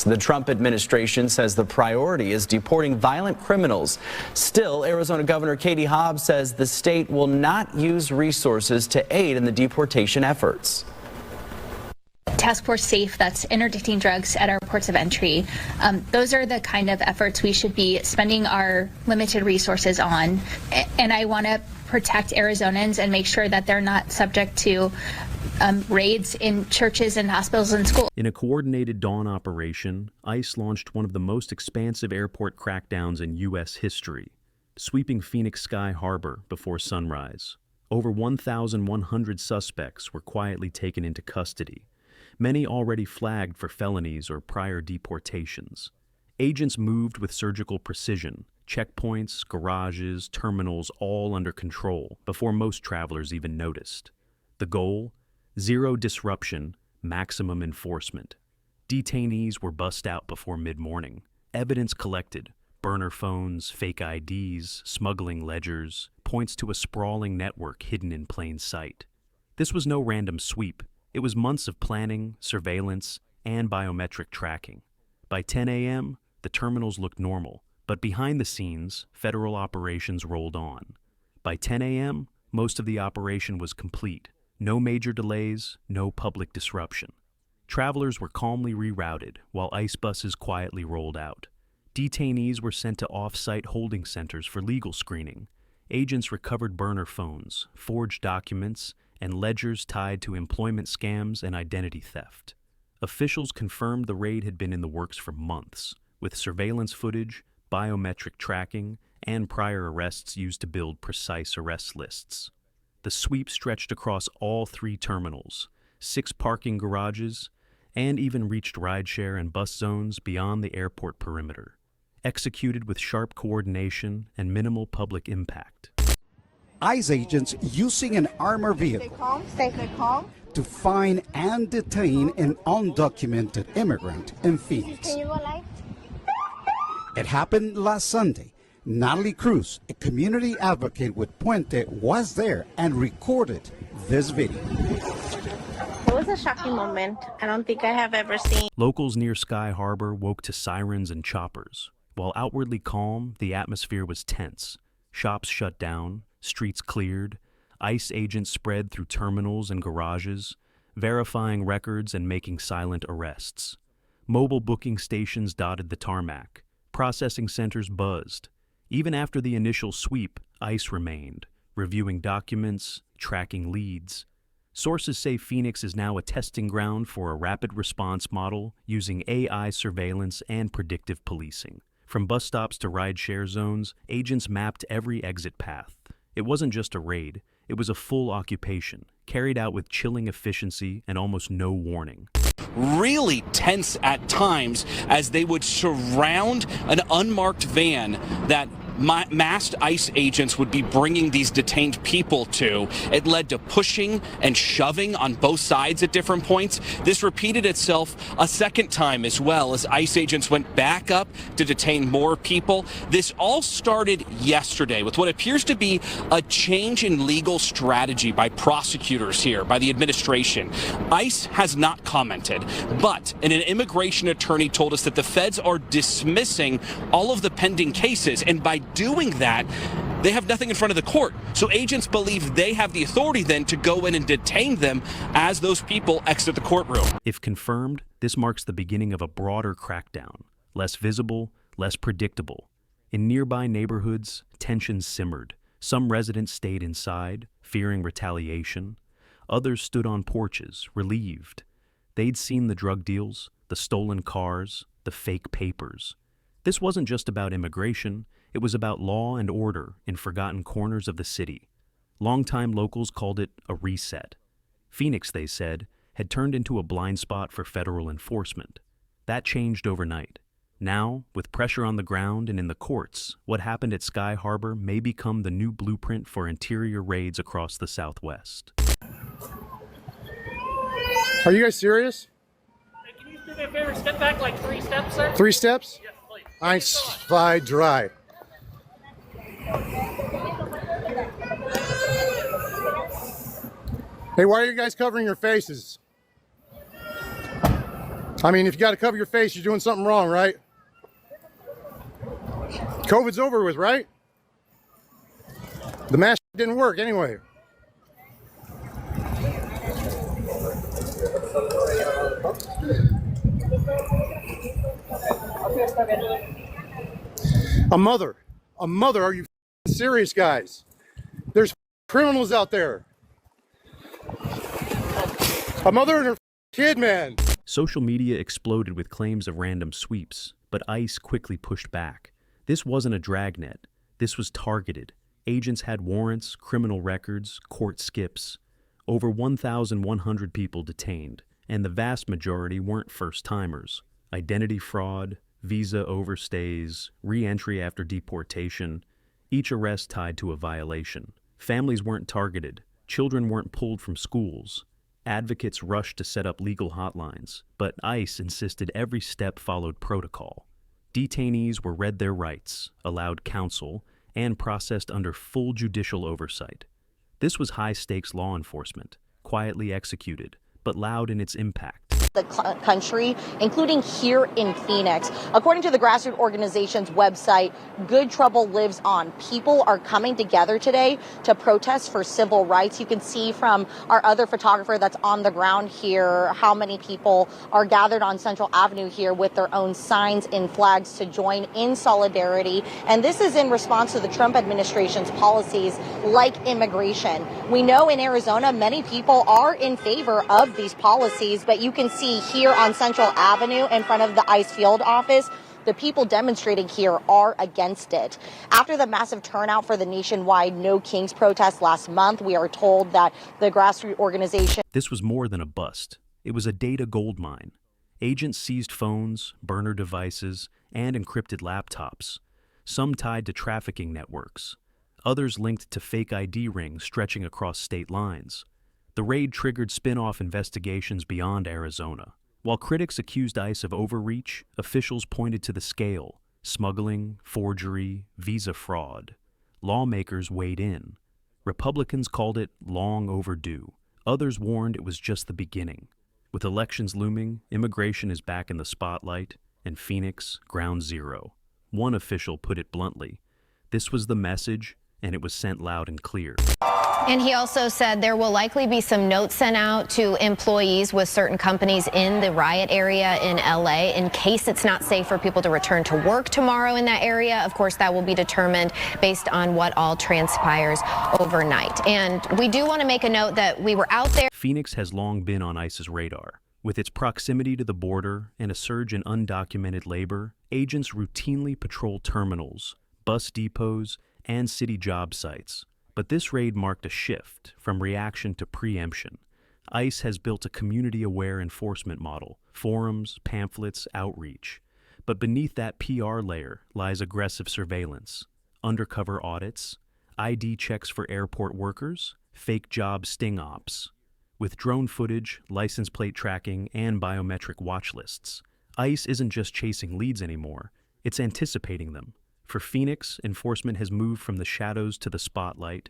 The Trump administration says the priority is deporting violent criminals. Still, Arizona Governor Katie Hobbs says the state will not use resources to aid in the deportation efforts. Task Force Safe, that's interdicting drugs at our ports of entry. Those are the kind of efforts we should be spending our limited resources on. And I want to protect Arizonans and make sure that they're not subject to raids in churches and hospitals and schools. In a coordinated dawn operation, ICE launched one of the most expansive airport crackdowns in U.S. history, sweeping Phoenix Sky Harbor before sunrise. Over 1,100 suspects were quietly taken into custody, many already flagged for felonies or prior deportations. Agents moved with surgical precision, checkpoints, garages, terminals all under control before most travelers even noticed. The goal? Zero disruption, maximum enforcement. Detainees were bussed out before mid-morning. Evidence collected, burner phones, fake IDs, smuggling ledgers, points to a sprawling network hidden in plain sight. This was no random sweep. It was months of planning, surveillance, and biometric tracking. By 10 a.m., the terminals looked normal, but behind the scenes, federal operations rolled on. By 10 a.m., most of the operation was complete. No major delays, no public disruption. Travelers were calmly rerouted while ICE buses quietly rolled out. Detainees were sent to off-site holding centers for legal screening. Agents recovered burner phones, forged documents, and ledgers tied to employment scams and identity theft. Officials confirmed the raid had been in the works for months, with surveillance footage, biometric tracking, and prior arrests used to build precise arrest lists. The sweep stretched across all 3 terminals, 6 parking garages, and even reached rideshare and bus zones beyond the airport perimeter, executed with sharp coordination and minimal public impact. ICE agents using an armored vehicle to find and detain an undocumented immigrant in Phoenix. It happened last Sunday. Natalie Cruz, a community advocate with Puente, was there and recorded this video. It was a shocking moment. I don't think I have ever seen. Locals near Sky Harbor woke to sirens and choppers. While outwardly calm, the atmosphere was tense. Shops shut down, streets cleared, ICE agents spread through terminals and garages, verifying records and making silent arrests. Mobile booking stations dotted the tarmac. Processing centers buzzed. Even after the initial sweep, ICE remained, reviewing documents, tracking leads. Sources say Phoenix is now a testing ground for a rapid response model using AI surveillance and predictive policing. From bus stops to rideshare zones, agents mapped every exit path. It wasn't just a raid, it was a full occupation, carried out with chilling efficiency and almost no warning. Really tense at times as they would surround an unmarked van that masked ICE agents would be bringing these detained people to. It led to pushing and shoving on both sides at different points. This repeated itself a second time as well as ICE agents went back up to detain more people. This all started yesterday with what appears to be a change in legal strategy by prosecutors here, by the administration. ICE has not commented, but an immigration attorney told us that the feds are dismissing all of the pending cases, and by doing that, they have nothing in front of the court. So agents believe they have the authority then to go in and detain them as those people exit the courtroom. If confirmed, this marks the beginning of a broader crackdown, less visible, less predictable. In nearby neighborhoods, tensions simmered. Some residents stayed inside, fearing retaliation. Others stood on porches, relieved. They'd seen the drug deals, the stolen cars, the fake papers. This wasn't just about immigration. It was about law and order in forgotten corners of the city. Longtime locals called it a reset. Phoenix, they said, had turned into a blind spot for federal enforcement. That changed overnight. Now, with pressure on the ground and in the courts, what happened at Sky Harbor may become the new blueprint for interior raids across the Southwest. Are you guys serious? Hey, can you do me a favor? Step back like 3 steps, sir? 3 steps? Yes, please. I slide dry. Hey, why are you guys covering your faces? I mean, if you got to cover your face, you're doing something wrong, right? COVID's over with, right? The mask didn't work anyway. A mother, are you serious, guys? There's criminals out there. A mother and her kid, man. Social media exploded with claims of random sweeps, but ICE quickly pushed back. This wasn't a dragnet. This was targeted. Agents had warrants, criminal records, court skips. Over 1,100 people detained, and the vast majority weren't first-timers. Identity fraud, visa overstays, re-entry after deportation, each arrest tied to a violation. Families weren't targeted. Children weren't pulled from schools. Advocates rushed to set up legal hotlines, but ICE insisted every step followed protocol. Detainees were read their rights, allowed counsel, and processed under full judicial oversight. This was high-stakes law enforcement, quietly executed, but loud in its impact. The country, including here in Phoenix. According to the grassroots organization's website, Good Trouble Lives On. People are coming together today to protest for civil rights. You can see from our other photographer that's on the ground here how many people are gathered on Central Avenue here with their own signs and flags to join in solidarity. And this is in response to the Trump administration's policies like immigration. We know in Arizona, many people are in favor of these policies, but you can see here on Central Avenue in front of the ICE field office, the people demonstrating here are against it. After the massive turnout for the nationwide No Kings protest last month, we are told that the grassroots organization... This was more than a bust. It was a data goldmine. Agents seized phones, burner devices, and encrypted laptops, some tied to trafficking networks, others linked to fake ID rings stretching across state lines. The raid triggered spin-off investigations beyond Arizona. While critics accused ICE of overreach, officials pointed to the scale: smuggling, forgery, visa fraud. Lawmakers weighed in. Republicans called it long overdue. Others warned it was just the beginning. With elections looming, immigration is back in the spotlight, and Phoenix, ground zero. One official put it bluntly: this was the message, and it was sent loud and clear. And he also said there will likely be some notes sent out to employees with certain companies in the riot area in LA in case it's not safe for people to return to work tomorrow in that area. Of course, that will be determined based on what all transpires overnight. And we do want to make a note that we were out there. Phoenix has long been on ICE's radar. With its proximity to the border and a surge in undocumented labor, agents routinely patrol terminals, bus depots, and city job sites. But this raid marked a shift from reaction to preemption. ICE has built a community-aware enforcement model: forums, pamphlets, outreach. But beneath that PR layer lies aggressive surveillance, undercover audits, ID checks for airport workers, fake job sting ops. With drone footage, license plate tracking, and biometric watch lists, ICE isn't just chasing leads anymore, it's anticipating them. For Phoenix, enforcement has moved from the shadows to the spotlight.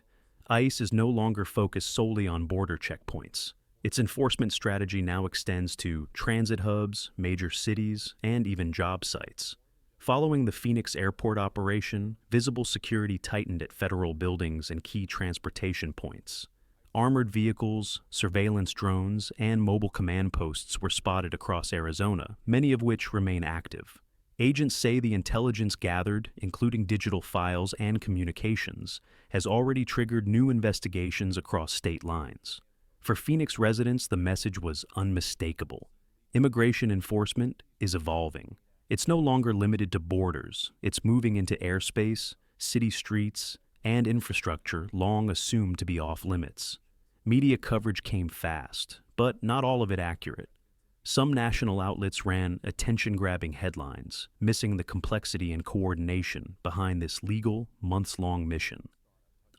ICE is no longer focused solely on border checkpoints. Its enforcement strategy now extends to transit hubs, major cities, and even job sites. Following the Phoenix airport operation, visible security tightened at federal buildings and key transportation points. Armored vehicles, surveillance drones, and mobile command posts were spotted across Arizona, many of which remain active. Agents say the intelligence gathered, including digital files and communications, has already triggered new investigations across state lines. For Phoenix residents, the message was unmistakable. Immigration enforcement is evolving. It's no longer limited to borders. It's moving into airspace, city streets, and infrastructure long assumed to be off-limits. Media coverage came fast, but not all of it accurate. Some national outlets ran attention-grabbing headlines, missing the complexity and coordination behind this legal, months-long mission.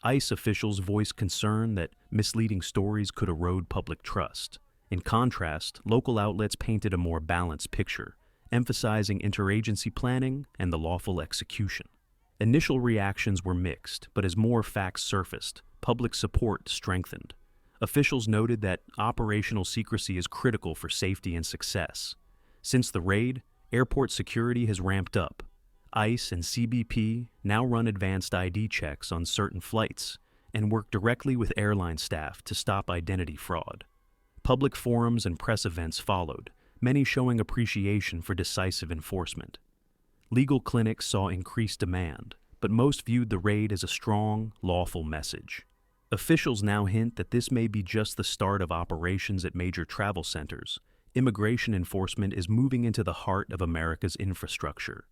ICE officials voiced concern that misleading stories could erode public trust. In contrast, local outlets painted a more balanced picture, emphasizing interagency planning and the lawful execution. Initial reactions were mixed, but as more facts surfaced, public support strengthened. Officials noted that operational secrecy is critical for safety and success. Since the raid, airport security has ramped up. ICE and CBP now run advanced ID checks on certain flights and work directly with airline staff to stop identity fraud. Public forums and press events followed, many showing appreciation for decisive enforcement. Legal clinics saw increased demand, but most viewed the raid as a strong, lawful message. Officials now hint that this may be just the start of operations at major travel centers. Immigration enforcement is moving into the heart of America's infrastructure.